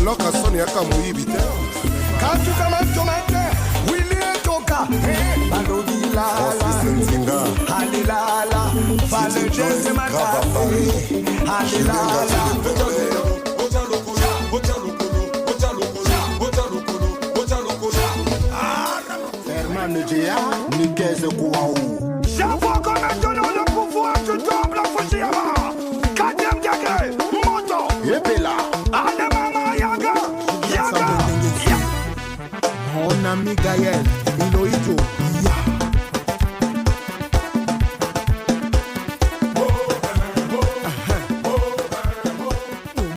loka soni yaka moyibi te katuka matomate Willie Toka Balodi Lala Halilala Valejeze Matari Halilala Herman Djea Nikeze Kouaou Chaque fois qu'on a donné le pouvoir, tu tombes la Fouchiama. Kadem Diagé, Moto, Ebela Ademama Yaga, Yaga, Mon ami Gaël Iloïto